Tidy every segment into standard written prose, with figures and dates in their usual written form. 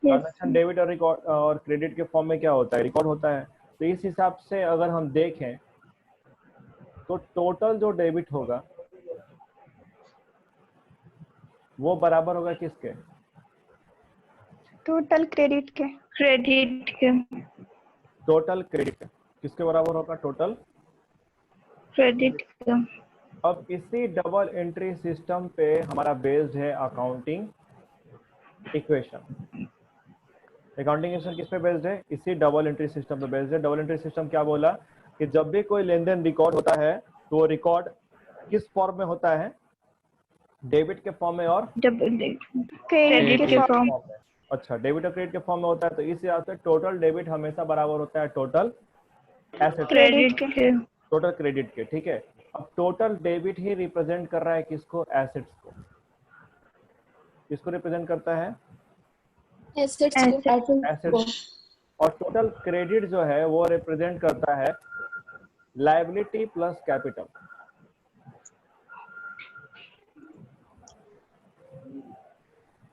Transaction debit और record और credit के फॉर्म में क्या होता है, रिकॉर्ड होता है। तो इस हिसाब से अगर हम देखें तो टोटल जो डेबिट होगा वो बराबर होगा किसके, टोटल क्रेडिट के। क्रेडिट के। टोटल क्रेडिट किसके बराबर होगा, टोटल क्रेडिट का। अब इसी डबल एंट्री सिस्टम पे हमारा बेस्ड है अकाउंटिंग इक्वेशन। अकाउंटिंग इक्वेशन किस पे बेस्ड है, इसी डबल एंट्री सिस्टम पे बेस्ड है। डबल एंट्री सिस्टम क्या बोला कि जब भी कोई लेन देन रिकॉर्ड होता है तो रिकॉर्ड किस फॉर्म में होता है, डेबिट के फॉर्म में और क्रेडिट के फॉर्म। में। अच्छा, डेबिट और क्रेडिट के फॉर्म में होता है, तो इस हिसाब से टोटल डेबिट हमेशा बराबर होता है टोटल एसेट, क्रेडिट के। टोटल क्रेडिट के। ठीक है, अब टोटल डेबिट ही रिप्रेजेंट कर रहा है किसको, एसेट्स को। किसको रिप्रेजेंट करता है, एसेट्स। और टोटल क्रेडिट जो है वो रिप्रेजेंट करता है लायबिलिटी प्लस कैपिटल।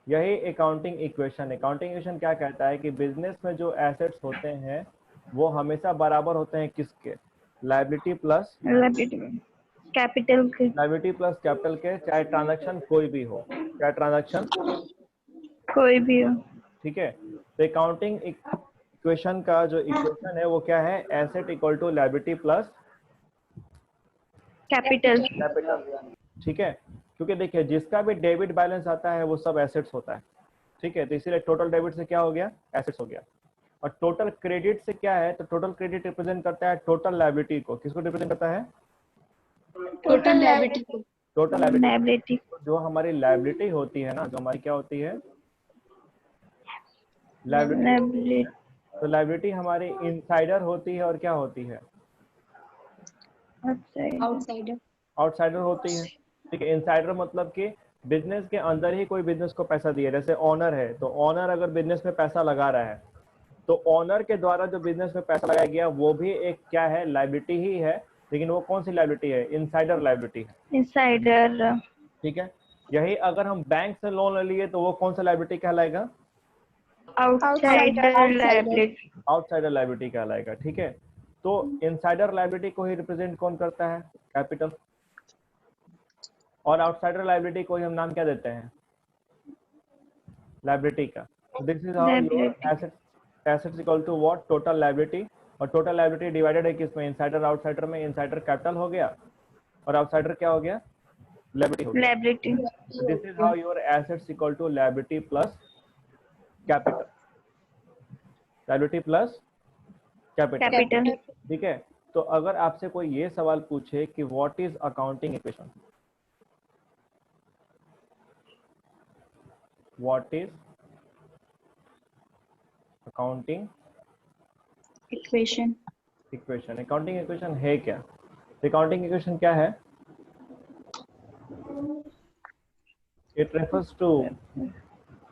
यही अकाउंटिंग इक्वेशन। अकाउंटिंग इक्वेशन क्या कहता है कि बिजनेस में जो एसेट्स होते हैं वो हमेशा बराबर होते हैं किसके, लायबिलिटी प्लस कैपिटल के। लायबिलिटी प्लस कैपिटल के, चाहे ट्रांजैक्शन कोई भी हो, चाहे ट्रांजैक्शन कोई भी हो। ठीक है। तो अकाउंटिंग इक्वेशन का जो इक्वेशन है वो क्या है, asset equal to liability plus capital. ठीक है, क्योंकि देखिए जिसका भी डेबिट बैलेंस आता है वो सब एसेट्स होता है। ठीक है, तो इसीलिए टोटल डेबिट से क्या हो गया, एसेट्स हो गया। और टोटल क्रेडिट से क्या है, तो टोटल क्रेडिट रिप्रेजेंट करता है टोटल लायबिलिटी को। किसको रिप्रेजेंट करता है, टोटल लायबिलिटी को। Total liability. लायबिलिटी। जो हमारी लायबिलिटी होती है ना, जो हमारी क्या होती है, लायबिलिटी। तो लायबिलिटी हमारी इनसाइडर होती है और क्या होती है, आउटसाइडर। आउटसाइडर होती है। ठीक है, इनसाइडर मतलब कि बिजनेस के अंदर ही कोई बिजनेस को पैसा दिया, जैसे ऑनर है तो ऑनर अगर बिजनेस में पैसा लगा रहा है तो ऑनर के द्वारा जो बिजनेस में पैसा लगाया गया वो भी एक क्या है, लायबिलिटी ही है, लेकिन वो कौन सी लायबिलिटी है, इनसाइडर लायबिलिटी है। इनसाइडर। ठीक है, यही अगर हम बैंक से लोन ले लिए तो वो कौन सा लायबिलिटी कहलाएगा, आउटसाइडर लायबिलिटी। आउटसाइडर लायबिलिटी कहलाएगा। ठीक है, तो इनसाइडर लायबिलिटी को ही रिप्रेजेंट कौन करता है, कैपिटल। और आउटसाइडर लायबिलिटी को ही हम नाम क्या देते हैं, लायबिलिटी का। This is how your assets equal to what, total liability. और टोटल लायबिलिटी डिवाइडेड है किसमें, इनसाइडर आउटसाइडर में। इनसाइडर कैपिटल हो गया और आउटसाइडर क्या हो गया, लायबिलिटी हो गया। Liability. This is how your assets equal to liability plus capital, liability plus capital. ठीक है, तो अगर आपसे कोई ये सवाल पूछे कि what is accounting equation, what is accounting equation. Equation, accounting equation है क्या, अकाउंटिंग इक्वेशन क्या है, it refers to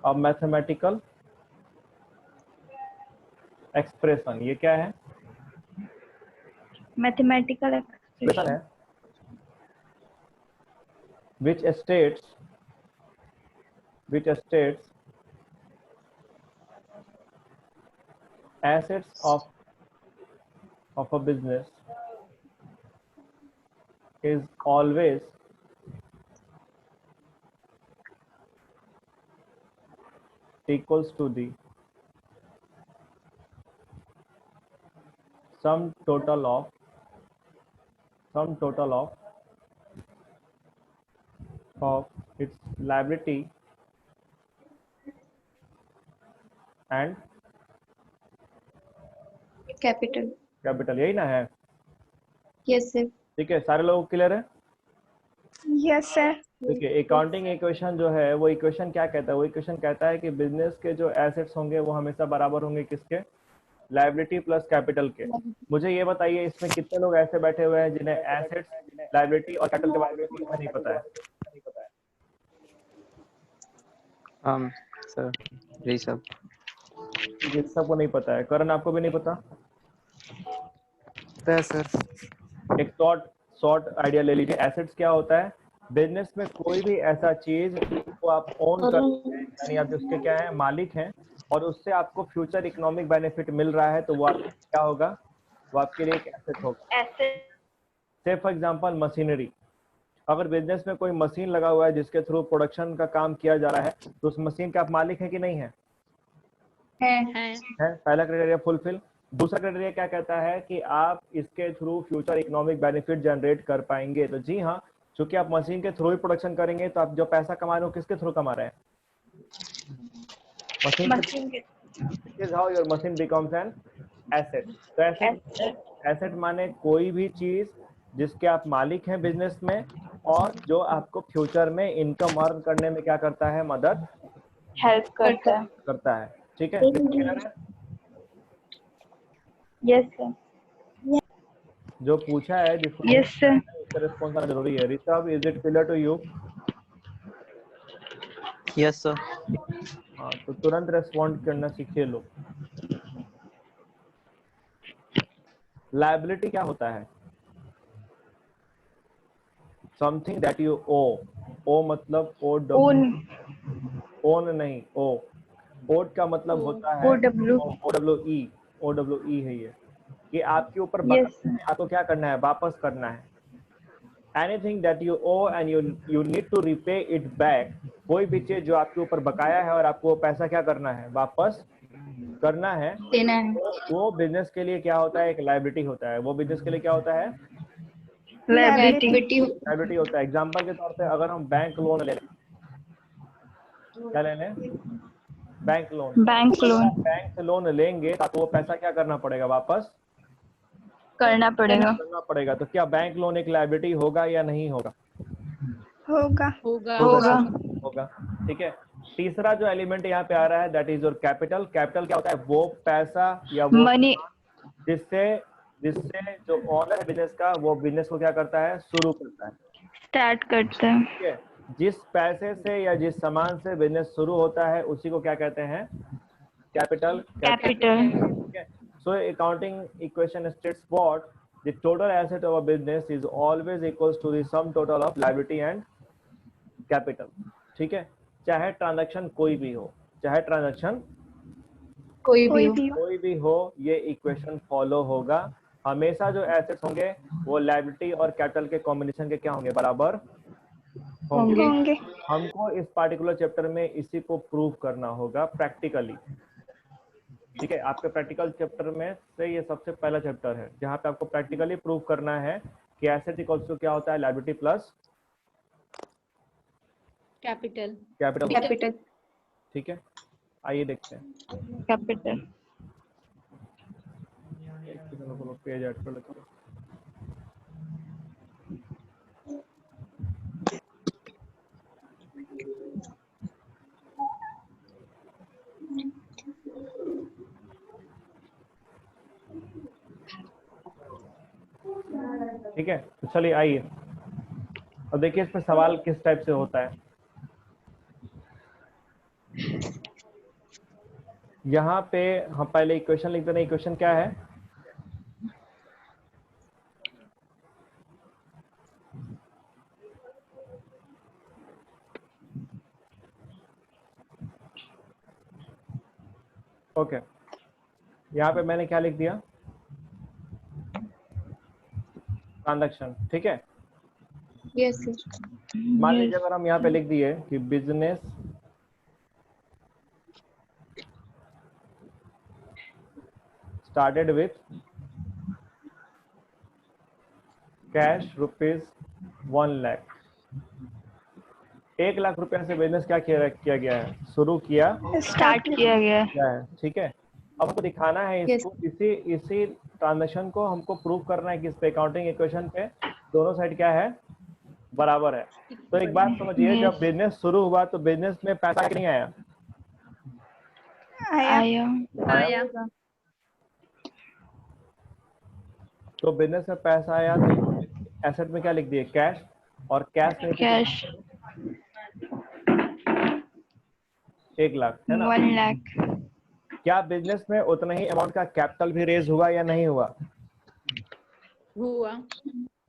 a mathematical expression. ये क्या है, मैथमेटिकल एक्सप्रेशन है which states assets of a business is always equals to the sum total of its liability and capital. यही ना है, यस सर। ठीक है, सारे लोग क्लियर है। Yes sir. ठीक है, अकाउंटिंग इक्वेशन जो है वो इक्वेशन क्या कहता है, वो इक्वेशन कहता है कि बिजनेस के जो एसेट्स होंगे वो हमेशा बराबर होंगे किसके, लायबिलिटी प्लस कैपिटल के। मुझे ये बताइए इसमें कितने लोग ऐसे बैठे हुए हैं जिन्हें एसेट्स, लायबिलिटी और कैपिटल के बारे में कुछ नहीं पता है। सर यही सब ये सबको नहीं पता है, करण आपको भी नहीं पता। सर एक शॉर्ट आइडिया ले लीजिए, एसेट्स क्या होता है, बिजनेस में कोई भी ऐसा चीज को आप ओन करते हैं, यानी आप जिसके क्या है, मालिक हैं, और उससे आपको फ्यूचर इकोनॉमिक बेनिफिट मिल रहा है, तो वो आपका क्या होगा? वो आपके लिए एक एसेट होगा। एसेट। से फॉर एग्जांपल मशीनरी, अगर बिजनेस में कोई मशीन लगा हुआ है जिसके थ्रू प्रोडक्शन का काम किया जा रहा है, तो उस मशीन के आप मालिक हैं कि नहीं है? है। पहला क्राइटेरिया फुलफिल। दूसरा क्राइटेरिया क्या कहता है कि आप इसके through future economic benefit generate कर पाएंगे। तो जी हाँ, चूंकि आप मशीन के थ्रू ही प्रोडक्शन करेंगे, तो आप जो पैसा कमा रहे हो किसके थ्रू कमा रहे हैं? मशीन के। This is how your machine becomes an asset. तो एसेट माने कोई भी चीज जिसके आप मालिक हैं बिजनेस में, और जो आपको फ्यूचर में इनकम अर्न करने में क्या करता है? मदद हेल्प करता है। ठीक है, क्लियर है? Yes sir. जो पूछा है जिसको यस सर। उसका रिस्पॉन्स आना जरूरी है। Rishabh, is it clear to you? Yes, sir. हाँ, तो तुरंत रेस्पॉन्ड करना सीखिए लोग। लायबिलिटी क्या होता है? समथिंग दैट यू ओ मतलब ओन। ओन नहीं, ओड का मतलब होता है OWE है ये, कि आपके ऊपर बकाया है, आपको क्या करना है? वापस करना है। Anything that you owe and you need to repay it back, कोई भी चीज जो आपके ऊपर बकाया है और आपको वो पैसा क्या करना है? वापस करना है, देना है। वो बिजनेस के लिए क्या होता है? एक लायबिलिटी होता है। वो बिजनेस के लिए क्या होता है? लायबिलिटी। लायबिलिटी होता है। एग्जाम्पल के तौर पे अगर हम बैंक लोन ले लें, क्या ले लें? Bank loan. बैंक से लोन लेंगे तो वो पैसा क्या करना पड़ेगा? वापस करना पड़ेगा। तो क्या बैंक लोन एक लायबिलिटी होगा या नहीं होगा? होगा। ठीक है। तीसरा जो एलिमेंट यहाँ पे आ रहा है, that is your capital. Capital क्या होता है? वो पैसा या वो मनी जिससे जो ओनर है बिजनेस का, वो बिजनेस को क्या करता है? शुरू करता है, स्टार्ट करता है। ठीक है। जिस पैसे से या जिस सामान से बिजनेस शुरू होता है उसी को क्या कहते हैं? कैपिटल। ठीक है। So accounting equation states what the total asset of a business is always equals to the sum total of liability and capital. ठीक है, चाहे ट्रांजैक्शन कोई भी हो, कोई भी हो, ये इक्वेशन फॉलो होगा। हमेशा जो एसेट्स होंगे वो लायबिलिटी और कैपिटल के कॉम्बिनेशन के क्या होंगे? बराबर होंगे। हमको इस पार्टिकुलर चैप्टर में इसी को प्रूव करना होगा प्रैक्टिकली। ठीक है, आपके प्रैक्टिकल चैप्टर में से ये सबसे पहला चैप्टर है जहाँ पे आपको प्रैक्टिकली प्रूव करना है कि एसेट इक्वल्स टू क्या होता है? Liability plus capital. ठीक है, आइए देखते हैं। कैपिटल। पेज ऐड कर लेते हैं। ठीक है, तो चलिए आइए अब देखिए इसमें सवाल किस टाइप से होता है। यहाँ पे हम पहले इक्वेशन लिखते हैं। इक्वेशन क्या है? ओके, यहाँ पे मैंने क्या लिख दिया? ट्रांजैक्शन। ठीक है, यस सर। मान लीजिए अगर हम यहाँ पे लिख दिए कि business started with cash ₹1 lakh. 1 lakh रुपया से बिजनेस क्या किया गया है? शुरू किया, स्टार्ट किया गया है। ठीक है, अब हमको दिखाना है इसको, इसी ट्रांजैक्शन को हमको प्रूव करना है कि इस पे अकाउंटिंग इक्वेशन पे दोनों साइड क्या है? बराबर है। तो एक बात समझिए, जब बिजनेस शुरू हुआ तो बिजनेस में पैसा नहीं आया? आया। तो बिजनेस में पैसा आया तो एसेट में क्या लिख दिए? कैश। और कैश में 1 लाख है ना? 1 लाख। क्या बिजनेस में उतना ही अमाउंट का कैपिटल भी रेज हुआ या नहीं हुआ? हुआ,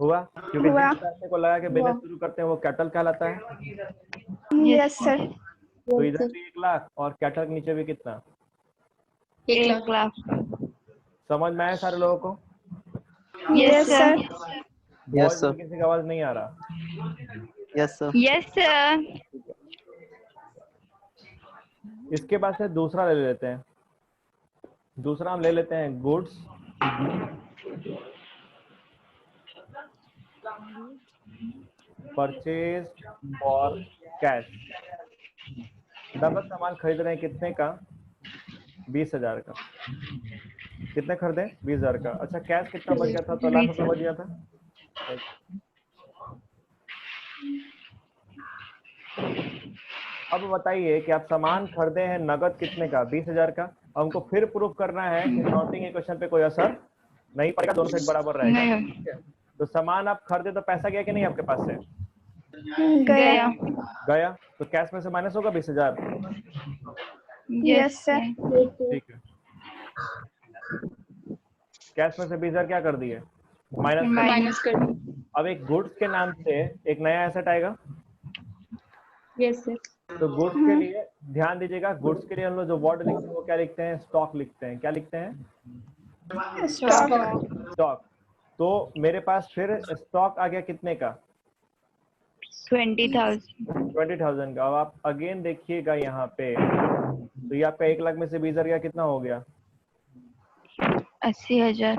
क्योंकि जिस पैसे को लगा के बिजनेस शुरू करते हैं वो कैपिटल कहलाता है। Yes sir. तो इधर भी 1 लाख और कैपिटल के नीचे भी कितना? 1 1 लाख। लाख। समझ में आया सारे लोगों को? Yes sir. Voice sir. में किसी का आवाज नहीं आ रहा? Yes, sir. Yes sir. इसके बाद से दूसरा ले लेते हैं। दूसरा हम ले लेते हैं गुड्स परचेज फॉर कैश। नगद सामान खरीद रहे हैं कितने का? 20,000 का। कितने खरीदे? 20,000 का। अच्छा, कैश कितना बच गया था? तो लाख रुपए बच गया था। अब बताइए कि आप सामान खरीदे हैं नगद कितने का? 20,000 का। अब हमको फिर प्रूफ करना है कि काउंटिंग इक्वेशन पे कोई असर नहीं पड़ेगा, दोनों साइड बराबर रहेगा। नहीं। ठीक है? तो सामान आप खरीदे तो पैसा गया कि नहीं आपके पास से? गया। गया। तो कैश में से माइनस होगा 20,000। Yes sir. ठीक है, कैश में से 20,000 क्या कर दिए? माइनस। माइनस कर दो। अब एक गुड्स के नाम से एक नया एसेट आएगा। Yes sir. तो गुड्स के लिए ध्यान दीजिएगा, गुड्स के लिए हम लोग जो वर्ड लिखते हैं वो क्या लिखते हैं? स्टॉक लिखते हैं। क्या लिखते हैं? स्टॉक। तो मेरे पास फिर स्टॉक आ गया कितने का? 20,000। 20,000 का। अब आप अगेन देखिएगा यहाँ पे, तो ये आपका 1 लाख में से 20,000 का कितना हो गया? 80,000।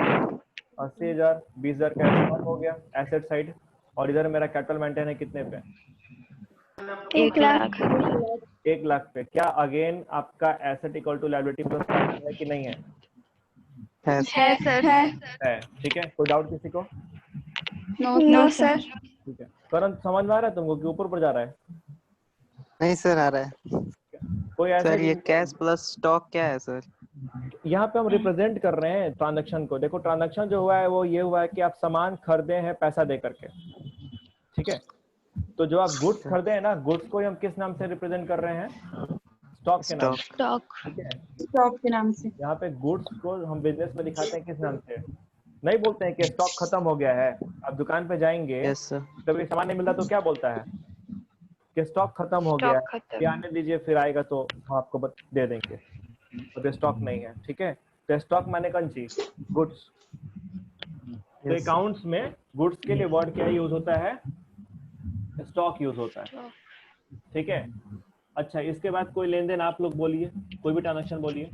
80,000। 20,000 का स्टॉक हो गया एसेट साइड। और इधर मेरा कैपिटल मेंटेन है कितने पे? 1 लाख। 1 लाख पे। क्या अगेन आपका asset equal to liability plus capital है कि नहीं है? है सर। है। ठीक है, कोई डाउट किसी को? No sir. ठीक है, करंट समझ में आ रहा है तुमको कि ऊपर जा रहा है? नहीं सर, आ रहा है। कोई ऐसा सर, ये कैश प्लस स्टॉक क्या है सर? यहाँ पे हम रिप्रेजेंट कर रहे हैं ट्रांजैक्शन को। देखो, ट्रांजैक्शन जो हुआ है वो ये हुआ है कि आप सामान खरीदे हैं पैसा दे करके। ठीक है, तो जो आप गुड्स खरीदे हैं ना, गुड्स को हम किस नाम से रिप्रेजेंट कर रहे हैं? स्टॉक के नाम से। स्टॉक। ठीक है, स्टॉक के नाम से। यहाँ पे गुड्स को हम बिजनेस में दिखाते हैं किस नाम से? नहीं बोलते हैं कि स्टॉक खत्म हो गया है। आप दुकान पे जाएंगे, यस सर। कभी सामान नहीं मिलता तो क्या बोलता है? कि स्टॉक खत्म हो गया स्टॉक है, खत्म। ये आने दीजिए, फिर आएगा तो हम आपको दे देंगे। तो स्टॉक नहीं है। ठीक है, तो स्टॉक माने कौन चीज? गुड्स। तो Yes, sir. अकाउंट्स में गुड्स के लिए वर्ड क्या यूज होता है? स्टॉक यूज होता है। ठीक है, अच्छा, इसके बाद कोई लेन देन आप लोग बोलिए, कोई भी ट्रांजेक्शन बोलिए।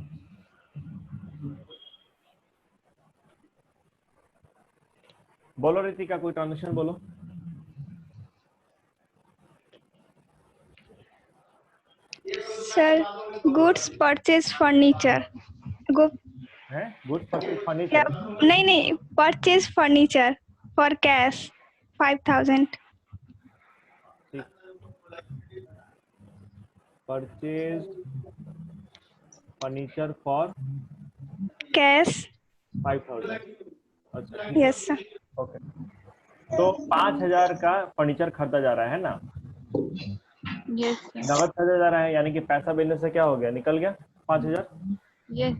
बोलो रितिका, कोई ट्रांजेक्शन बोलो। Sir, goods purchase furniture. है गुड्स परचेज क्या? फर्नीचर। नहीं, purchase furniture for cash 5,000। Purchase furniture for cash. 5,000। अच्छा, यस सर। ओके। तो 5,000 का फर्नीचर खरीदा जा रहा है ना? Yes sir. नगद खरीदा जा रहा है, यानी कि पैसा बिजनेस से क्या हो गया? निकल गया 5,000। यस।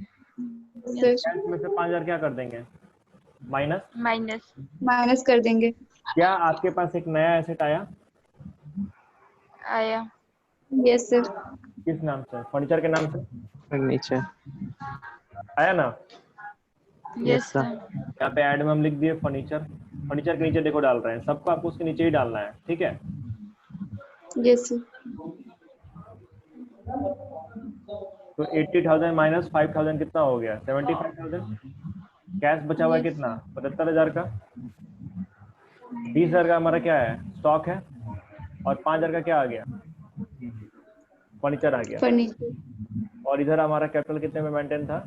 कैश में से 5,000 क्या कर देंगे? माइनस। माइनस कर देंगे। क्या आपके पास एक नया एसेट आया? आया। Yes sir. किस नाम से? फर्नीचर के नाम से फर्नीचर। आया ना? Yes sir. सर। यहाँ पे ऐड में हम लिख दिए फर्नीचर। फर्नीचर के नीचे देखो डाल रहे हैं, सबको आपको उसके नीचे ही डालना है। ठीक है, यस सर। तो 80,000 माइनस 5,000 कितना हो गया? 75,000। कैश बचा हुआ है कितना? 75,000 का। 20,000 का हमारा क्या है? स्टॉक है। और 5,000 का क्या आ गया? फर्नीचर आ गया। फर्नीचर। और इधर हमारा कैपिटल कितने में मेंटेन था?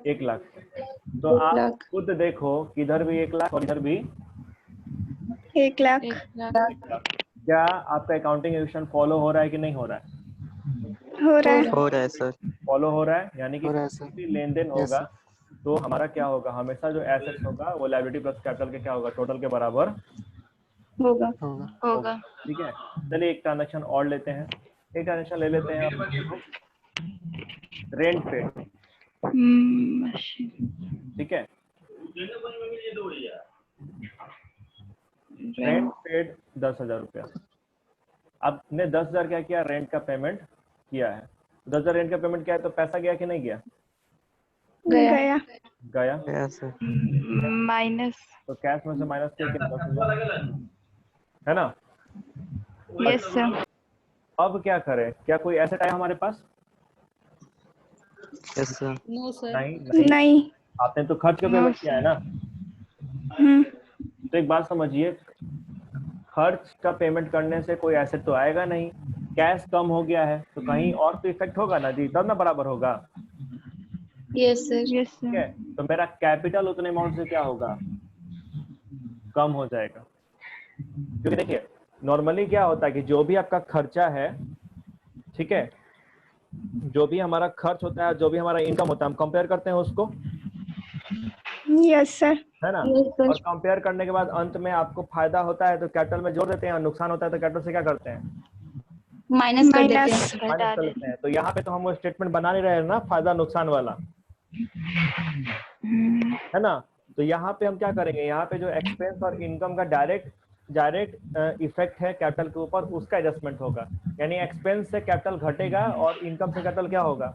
1 लाख। तो 1 आप लाख। खुद देखो कि इधर भी 1 लाख और इधर भी 1 लाख। 1 लाख। क्या आपका अकाउंटिंग इक्वेशन फॉलो हो रहा है कि नहीं हो रहा है? हो रहा है। हो रहा है सर। फॉलो हो रहा है, यानी कि हो रहा है सर। भी लेन देन Yes, होगा sir. तो हमारा क्या होगा? हमेशा जो एसेट्स होगा वो लायबिलिटी प्लस कैपिटल के क्या होगा? टोटल के बराबर होगा। होगा। ठीक है, चलिए एक ट्रांजेक्शन और लेते हैं। एक ट्रांजेक्शन ले लेते हैं रेंट पे। ठीक है, रेंट पेड 10,000 रुपया। आपने 10,000 क्या किया? रेंट का पेमेंट किया है। 10,000 रेंट का पेमेंट किया है तो पैसा गया कि नहीं गया? गया। गया। Yes, sir. माइनस। तो कैश में से माइनस किया कितना 10,000 है ना? Yes sir. अब क्या करें? क्या कोई एसेट है हमारे पास? Yes, sir. No sir. नहीं। नहीं। आपने तो खर्च का No, पेमेंट किया है ना? तो एक बात समझिए, खर्च का पेमेंट करने से कोई एसेट तो आएगा नहीं। कैश कम हो गया है तो कहीं और तो इफेक्ट होगा ना जी, तब ना बराबर होगा। Yes sir. यस ठीक है, तो मेरा कैपिटल उतने अमाउंट से क्या होगा? कम हो जाएगा। क्योंकि देखिए नॉर्मली क्या होता है कि जो भी आपका खर्चा है, ठीक है, जो भी हमारा खर्च होता है, जो भी हमारा इनकम होता है, हम कंपेयर करते हैं उसको, यस सर। है ना? और कंपेयर करने के बाद अंत में आपको फायदा होता है तो कैपिटल में जोड़ देते हैं, और नुकसान होता है तो कैपिटल से क्या करते हैं? माइनस कर देते माइनस। हैं। माइनस कर लेते हैं। तो यहाँ पे तो हम वो स्टेटमेंट बना नहीं रहे हैं ना, फायदा नुकसान वाला, है ना? तो यहाँ पे हम क्या करेंगे, यहाँ पे जो एक्सपेंस और इनकम का डायरेक्ट इफेक्ट है कैपिटल के ऊपर, उसका एडजस्टमेंट होगा। यानी एक्सपेंस से कैपिटल घटेगा और इनकम से कैपिटल क्या होगा?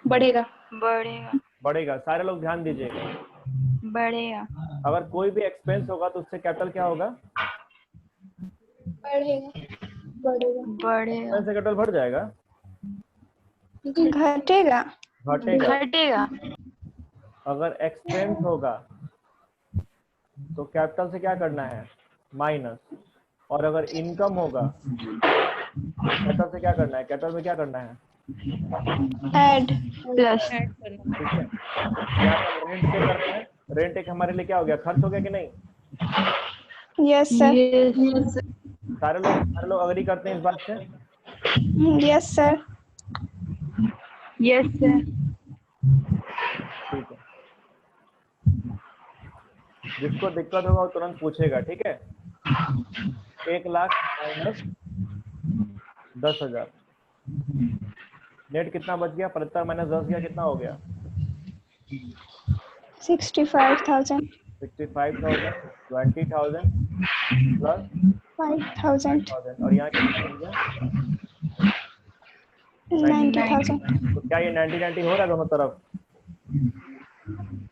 बढ़ेगा। बढ़ेगा। बढ़ेगा। सारे लोग ध्यान दीजिएगा, बढ़ेगा। अगर कोई भी एक्सपेंस होगा तो उससे कैपिटल क्या होगा? बढ़ेगा। एक्सपेंस से कैपिटल बढ़ जाएगा? घटेगा। घटेगा। घटेगा। अगर एक्सपेंस होगा तो कैपिटल से क्या करना है? माइनस। और अगर इनकम होगा कैपिटल से क्या करना है? कैपिटल में क्या करना है? ऐड। प्लस। ठीक है, यहाँ पे हम रेंट पे कर रहे हैं। रेंट एक हमारे लिए क्या हो गया? खर्च हो गया कि नहीं? Yes sir. यस। सारे लोग अग्री करते हैं इस बात से? Yes sir. Yes sir. ठीक है, जिसको दिक्कत होगा वो तुरंत पूछेगा, ठीक है? 1,00,000 माइनस 10,000, नेट कितना बच गया? 75 माइनस 10 गया, कितना हो गया? 65,000। 65,000, 20,000 प्लस 5,000। 5,000, और यहाँ कितना बच गया? 90,000। तो क्या ये 90-90 हो रहा है दोनों तरफ?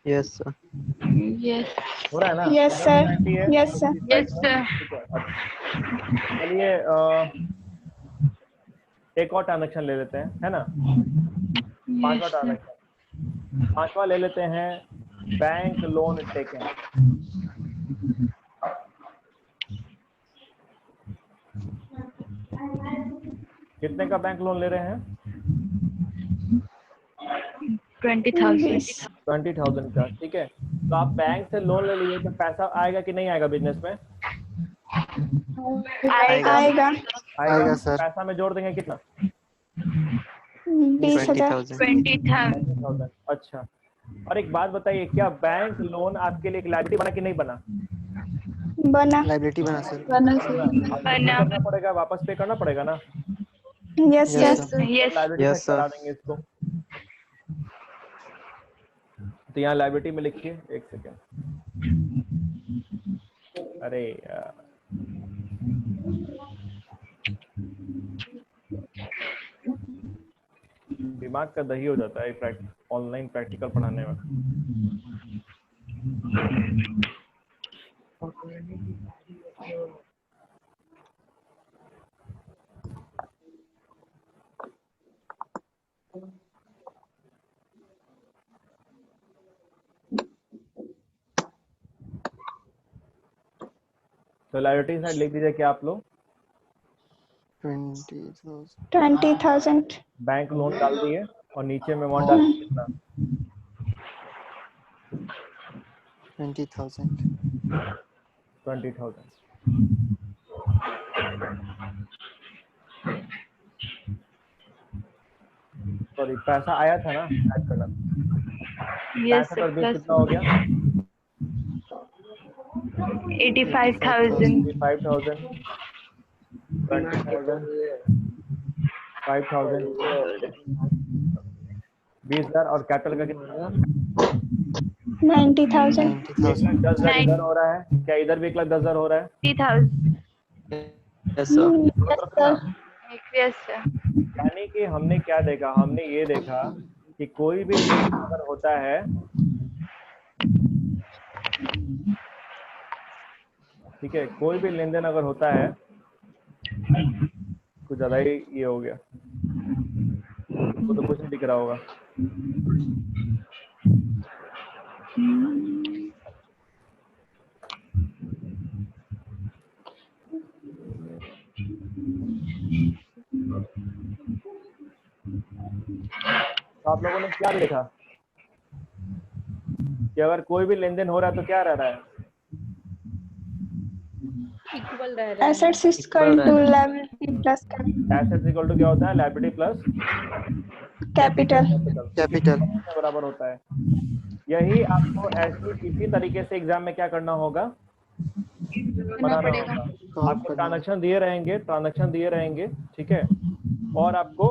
Yes, sir. यस। हो रहा है ना? Yes sir. Yes sir. Yes sir. ठीक है, अच्छा। चलिए एक और ट्रांजेक्शन ले लेते हैं, है ना? पांचवा ट्रांजेक्शन, पांचवा ले लेते हैं, बैंक लोन टेकन। कितने का बैंक लोन ले रहे हैं? 20,000। 20,000 का, ठीक है। तो आप बैंक से लोन ले लीजिए तो पैसा आएगा कि नहीं आएगा बिजनेस में? आएगा। आएगा। आएगा सर। पैसा में जोड़ देंगे कितना? 20,000। 20,000. 20,000। अच्छा, और एक बात बताइए, क्या बैंक लोन आपके लिए एक लायबिलिटी बना कि नहीं बना? बना। Liability बना सर. बना। करना पड़ेगा, वापस पे करना पड़ेगा ना? Yes Yes, sir. sir. Yes. Liability Yes, से करा sir. देंगे इसको। तो यहाँ लायबिलिटी में लिखिए, एक सेकेंड। अरे यार, दिमाग का दही हो जाता है ऑनलाइन प्रैक्टिकल पढ़ाने में। तो लायबिलिटी साइड लिख दीजिए क्या आप लोग? 20,000. 20,000। बैंक लोन डाल दिए और नीचे में वन डाल दिए कितना? 20,000. 20,000। सॉरी, पैसा आया था ना, ऐड करना। यस 65 और 20 प्लस कितना हो गया? 85,000। 5,000, 20,000, 5,000, 20,000, और कैपिटल का कितना? 90,000। 90,000. 1,10,000 इधर हो रहा है क्या? इधर भी 1,10,000 हो रहा है? 30,000। Yes, sir. Yes sir. Yes sir. यानी कि हमने क्या देखा, हमने ये देखा कि कोई भी लेनदेन अगर होता है, ठीक है, कोई भी लेनदेन अगर होता है, कुछ ज्यादा ही ये हो गया, वो तो कुछ नहीं दिख रहा होगा। तो आप लोगों ने क्या देखा कि अगर कोई भी लेनदेन हो रहा है तो क्या रह रहा है? इक्वल रह रहा है। Assets is equal to liability plus assets equal to क्या होता है? Liability plus capital. कैपिटल। के बराबर होता है। यही आपको इसी तरीके से एग्जाम में क्या करना होगा, बनाना होगा। आपको ट्रांजैक्शन दिए रहेंगे, ठीक है, और आपको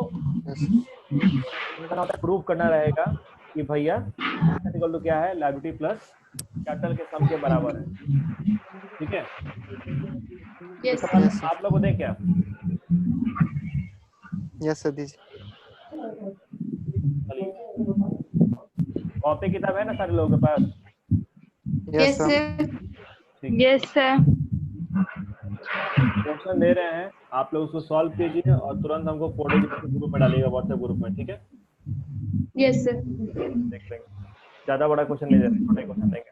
प्रूव करना रहेगा कि भैया एसेट इक्वल टू क्या है, लायबिलिटी प्लस कैपिटल के सम के बराबर है, ठीक है। यस आप लोग को दें क्या? यस सर दीजिए। कॉपी किताब है ना सारे लोगों के पास? Yes sir. ठीक है, Yes, sir. क्वेश्चन दे रहे हैं, आप लोग उसको सॉल्व कीजिए और तुरंत हमको फोटो ग्रुप में डालिएगा, व्हाट्सएप ग्रुप में, ठीक है। Yes sir. देख लेंगे, ज्यादा बड़ा क्वेश्चन नहीं दे रहे, छोटे क्वेश्चन देंगे।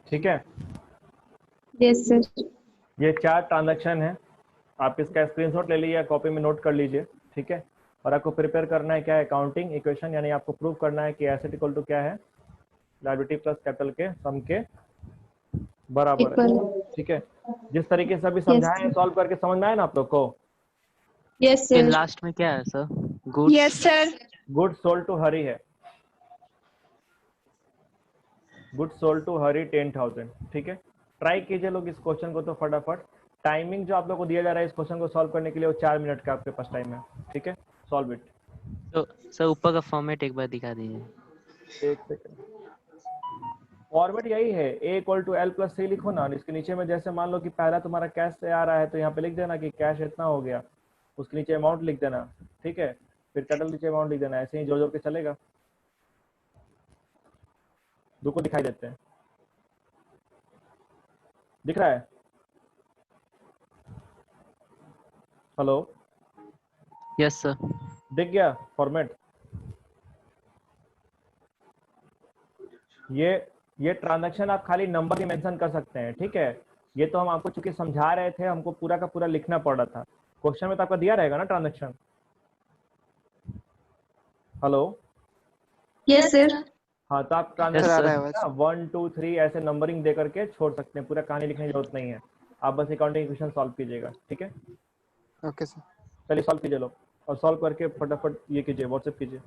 ठीक है, यस सर। ये 4 ट्रांजैक्शन है, आप इसका स्क्रीनशॉट ले लीजिए, कॉपी में नोट कर लीजिए, ठीक है। और आपको प्रिपेयर करना है क्या है, अकाउंटिंग इक्वेशन, यानी आपको प्रूव करना है कि एसेट इक्वल टू क्या है, लायबिलिटी प्लस कैपिटल के सम के बराबर है, ठीक है। जिस तरीके से अभी समझाए हैं, सॉल्व करके समझ में आया ना आप लोग को? यस फिर सर। लास्ट में क्या है sir? Goods. Yes, sir. Good sold to Hari है, गुड सोल्ड टू हरी 10,000, ठीक है। ट्राई कीजिए लोग इस क्वेश्चन को तो फटाफट। टाइमिंग जो आप लोग को दिया जा रहा है इस क्वेश्चन को सॉल्व करने के लिए, वो 4 मिनट का आपके पास टाइम है, ठीक है। Solve it. तो सर ऊपर का फॉर्मेट एक बार दिखा दीजिए। एक सेकंड, फॉर्मेट यही है, ए इक्वल टू एल प्लस सी लिखो ना, इसके नीचे में जैसे मान लो कि पहला तुम्हारा कैश से आ रहा है तो यहाँ पे लिख देना कि कैश इतना हो गया, उसके नीचे अमाउंट लिख देना, ठीक है। फिर कैपिटल नीचे अमाउंट लिख देना, ऐसे ही जोड़ जोड़ के चलेगा। दो को दिखाई देते हैं, दिख रहा है? Hello, yes sir. दिख गया फॉर्मेट? ये ट्रांजैक्शन आप खाली नंबर ही मेंशन कर सकते हैं, ठीक है। ये तो हम आपको चूंकि समझा रहे थे, हमको पूरा का पूरा लिखना पड़ रहा था। क्वेश्चन में तो आपका दिया रहेगा ना ट्रांजैक्शन। Hello, yes sir. हाँ, तो आप Yes, ट्रांजैक्शन 1 2 3 ऐसे नंबरिंग दे करके छोड़ सकते हैं, पूरा कहानी लिखने की जरूरत नहीं है। आप बस अकाउंटिंग इक्वेशन सॉल्व कीजिएगा, ठीक है। Okay sir. चलिए सॉल्व कीजिए लोग, और सॉल्व करके फटाफट ये कीजिए, व्हाट्सएप कीजिए।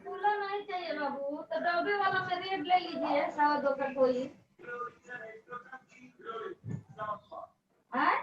कूलर नहीं चाहिए बाबू, तो डब्बे वाला में रेट ले लीजिए 100-2 का कोई। हैं?